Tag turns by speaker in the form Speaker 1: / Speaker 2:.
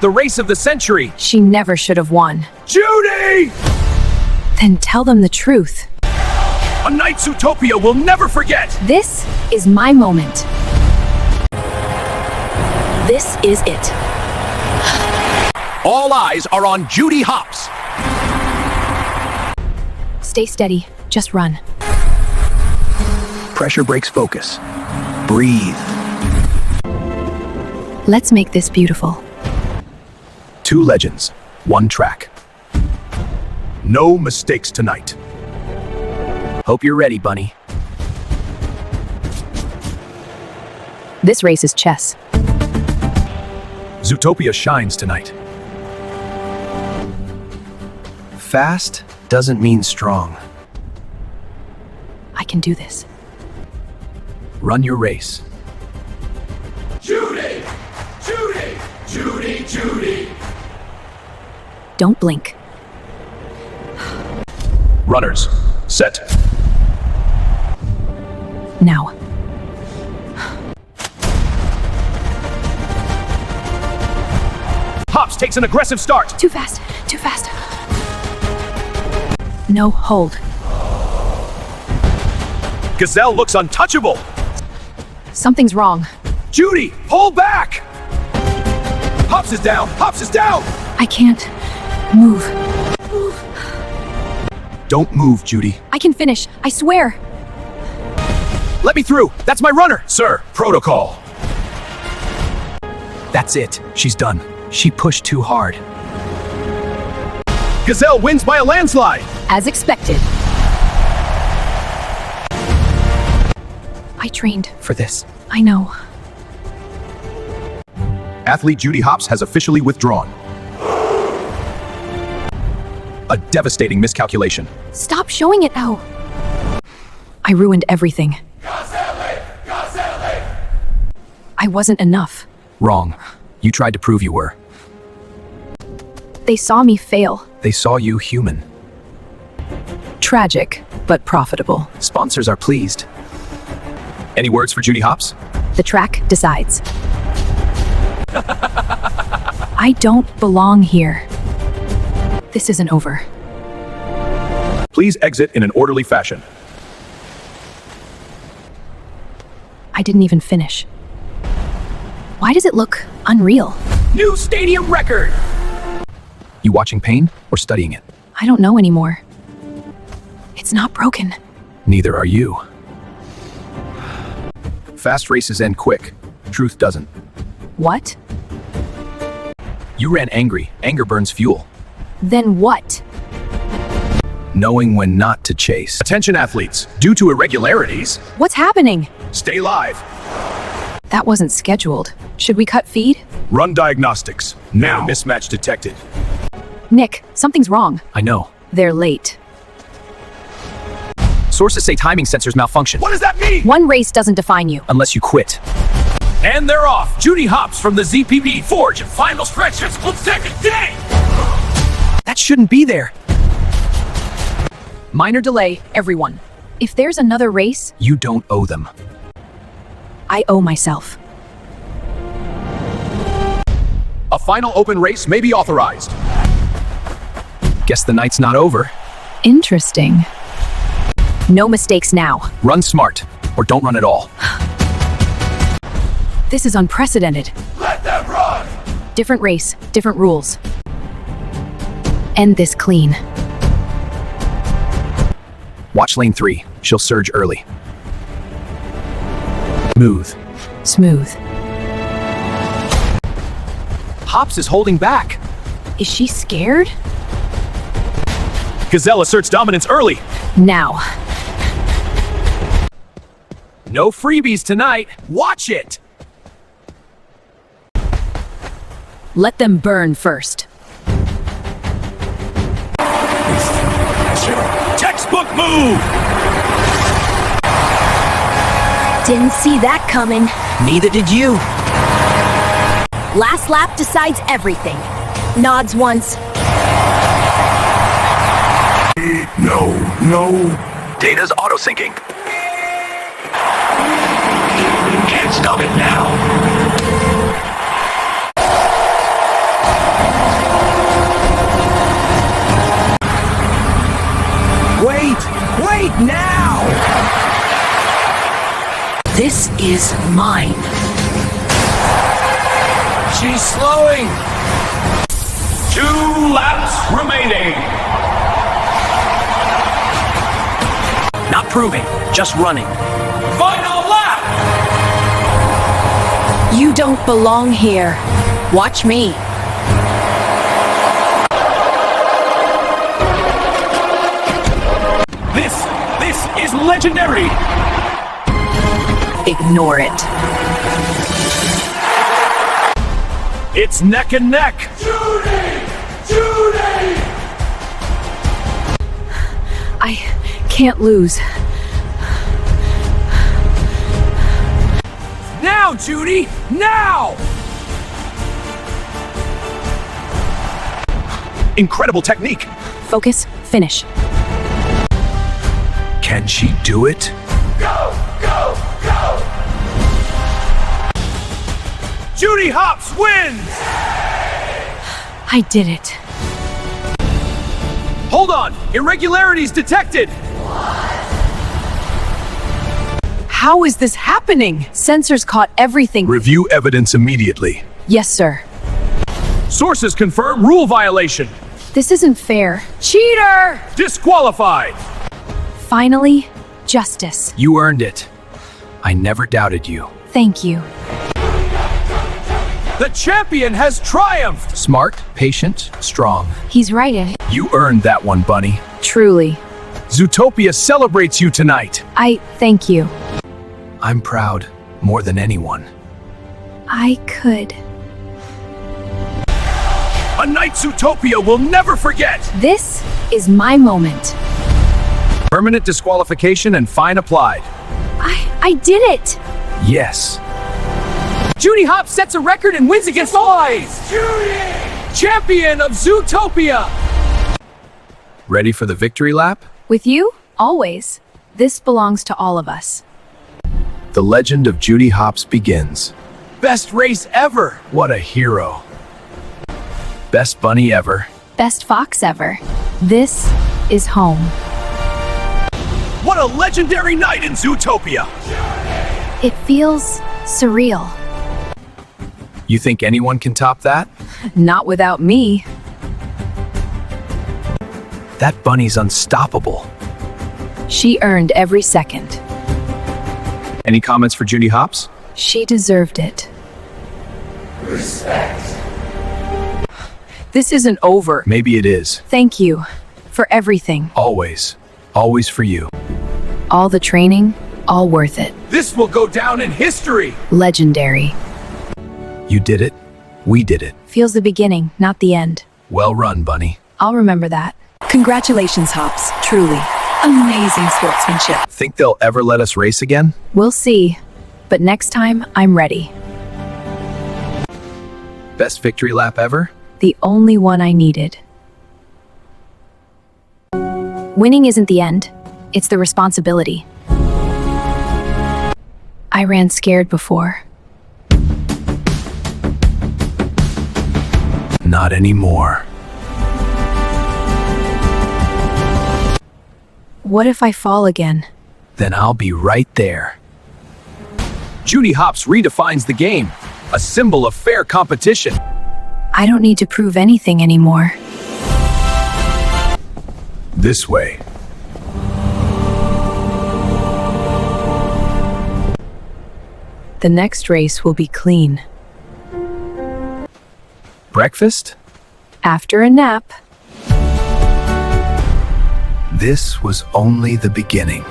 Speaker 1: The race of the century.
Speaker 2: She never should have won.
Speaker 1: Judy!
Speaker 2: Then tell them the truth.
Speaker 1: A night Zootopia will never forget.
Speaker 2: This is my moment. This is it.
Speaker 1: All eyes are on Judy Hopps.
Speaker 2: Stay steady. Just run.
Speaker 1: Pressure breaks focus. Breathe.
Speaker 2: Let's make this beautiful.
Speaker 1: 2 legends, 1 track. No mistakes tonight. Hope you're ready, Bunny.
Speaker 2: This race is chess.
Speaker 1: Zootopia shines tonight. Fast doesn't mean strong.
Speaker 2: I can do this.
Speaker 1: Run your race.
Speaker 3: Judy! Judy! Judy! Judy!
Speaker 2: Don't blink.
Speaker 1: Runners, set.
Speaker 2: Now.
Speaker 1: Hopps takes an aggressive start.
Speaker 2: Too fast. Too fast. No, hold.
Speaker 1: Gazelle looks untouchable.
Speaker 2: Something's wrong.
Speaker 1: Judy, pull back! Hopps is down! Hopps is down!
Speaker 2: I can't move.
Speaker 1: Don't move, Judy.
Speaker 2: I can finish. I swear.
Speaker 1: Let me through. That's my runner.
Speaker 3: Sir, protocol.
Speaker 1: That's it. She's done. She pushed too hard. Gazelle wins by a landslide.
Speaker 2: As expected. I trained.
Speaker 1: For this,
Speaker 2: I know.
Speaker 1: athlete Judy Hopps has officially withdrawn. A devastating miscalculation.
Speaker 2: Stop showing it now. I ruined everything. I wasn't enough.
Speaker 1: Wrong. You tried to prove you were.
Speaker 2: They saw me fail.
Speaker 1: They saw you human.
Speaker 2: Tragic, but profitable.
Speaker 1: Sponsors are pleased. Any words for Judy Hopps?
Speaker 2: The track decides. I don't belong here. This isn't over.
Speaker 1: Please exit in an orderly fashion.
Speaker 2: I didn't even finish. Why does it look unreal?
Speaker 1: New stadium record! You watching pain or studying it?
Speaker 2: I don't know anymore. It's not broken.
Speaker 1: Neither are you. Fast races end quick. Truth doesn't.
Speaker 2: What?
Speaker 1: You ran angry. Anger burns fuel.
Speaker 2: Then what?
Speaker 1: Knowing when not to chase. Attention athletes, due to irregularities,
Speaker 2: What's happening?
Speaker 1: stay live.
Speaker 2: That wasn't scheduled. Should we cut feed?
Speaker 1: Run diagnostics.
Speaker 3: Now.
Speaker 1: Mismatch detected.
Speaker 2: Nick, something's wrong.
Speaker 1: I know.
Speaker 2: They're late.
Speaker 1: Sources say timing sensors malfunction.
Speaker 3: What does that mean?
Speaker 2: One race doesn't define you.
Speaker 1: Unless you quit.
Speaker 3: And they're off. Judy Hopps from the ZPP Forge and final stretch of split-second day.
Speaker 1: That shouldn't be there.
Speaker 2: Minor delay, everyone. If there's another race,
Speaker 1: You don't owe them.
Speaker 2: I owe myself.
Speaker 1: A final open race may be authorized. Guess the night's not over.
Speaker 2: Interesting. No mistakes now.
Speaker 1: Run smart, or don't run at all.
Speaker 2: This is unprecedented.
Speaker 3: Let them run.
Speaker 2: Different race, different rules. End this clean.
Speaker 1: Watch lane 3. She'll surge early. Smooth.
Speaker 2: Smooth.
Speaker 1: Hopps is holding back.
Speaker 2: Is she scared?
Speaker 1: Gazelle asserts dominance early.
Speaker 2: Now.
Speaker 1: No freebies tonight. Watch it.
Speaker 2: Let them burn first.
Speaker 3: Textbook move.
Speaker 4: Didn't see that coming.
Speaker 1: Neither did you.
Speaker 4: Last lap decides everything. Nods once.
Speaker 3: No.
Speaker 1: Data's auto-syncing.
Speaker 3: Can't stop it now. Now!
Speaker 5: This is mine.
Speaker 3: She's slowing. 2 laps remaining.
Speaker 5: Not proving, just running.
Speaker 3: Final lap!
Speaker 4: You don't belong here. Watch me.
Speaker 3: This is legendary.
Speaker 5: Ignore it.
Speaker 3: It's neck and neck. Judy! Judy!
Speaker 2: I can't lose.
Speaker 3: Now, Judy! Now!
Speaker 1: Incredible technique.
Speaker 2: Focus, finish.
Speaker 1: Can she do it?
Speaker 3: Go! Go! Go! Judy Hopps wins!
Speaker 2: I did it.
Speaker 3: Hold on! Irregularities detected!
Speaker 2: How is this happening? Sensors caught everything.
Speaker 1: Review evidence immediately.
Speaker 2: Yes, sir.
Speaker 3: Sources confirm rule violation.
Speaker 2: This isn't fair.
Speaker 3: Cheater! Disqualified!
Speaker 2: Finally, justice.
Speaker 1: You earned it. I never doubted you.
Speaker 2: Thank you.
Speaker 3: The champion has triumphed!
Speaker 1: Smart, patient, strong.
Speaker 2: He's right.
Speaker 1: You earned that one, Bunny.
Speaker 2: Truly.
Speaker 1: Zootopia celebrates you tonight.
Speaker 2: I thank you.
Speaker 1: I'm proud, more than anyone.
Speaker 2: I could.
Speaker 3: A night Zootopia will never forget!
Speaker 2: This is my moment.
Speaker 1: Permanent disqualification and fine applied.
Speaker 2: I did it.
Speaker 1: Yes.
Speaker 3: Judy Hopps sets a record and wins against all odds! Judy! Champion of Zootopia!
Speaker 1: Ready for the victory lap?
Speaker 2: With you, always. This belongs to all of us.
Speaker 1: The legend of Judy Hopps begins.
Speaker 3: Best race ever!
Speaker 1: What a hero. Best bunny ever.
Speaker 2: Best fox ever. This is home.
Speaker 3: What a legendary night in Zootopia!
Speaker 2: It feels surreal.
Speaker 1: You think anyone can top that?
Speaker 2: Not without me.
Speaker 1: That bunny's unstoppable.
Speaker 2: She earned every second.
Speaker 1: Any comments for Judy Hopps?
Speaker 2: She deserved it.
Speaker 3: Respect.
Speaker 2: This isn't over.
Speaker 1: Maybe it is.
Speaker 2: Thank you for everything.
Speaker 1: Always. Always for you.
Speaker 2: All the training, all worth it.
Speaker 3: This will go down in history!
Speaker 2: Legendary.
Speaker 1: You did it. We did it.
Speaker 2: Feels the beginning, not the end.
Speaker 1: Well run, Bunny.
Speaker 2: I'll remember that.
Speaker 5: Congratulations, Hopps. Truly. Amazing sportsmanship.
Speaker 1: Think they'll ever let us race again?
Speaker 2: We'll see. But next time, I'm ready.
Speaker 1: Best victory lap ever?
Speaker 2: The only one I needed. Winning isn't the end. It's the responsibility. I ran scared before.
Speaker 1: Not anymore.
Speaker 2: What if I fall again?
Speaker 1: Then I'll be right there. Judy Hopps redefines the game, a symbol of fair competition.
Speaker 2: I don't need to prove anything anymore.
Speaker 1: This way.
Speaker 2: The next race will be clean.
Speaker 1: Breakfast?
Speaker 2: After a nap.
Speaker 1: This was only the beginning.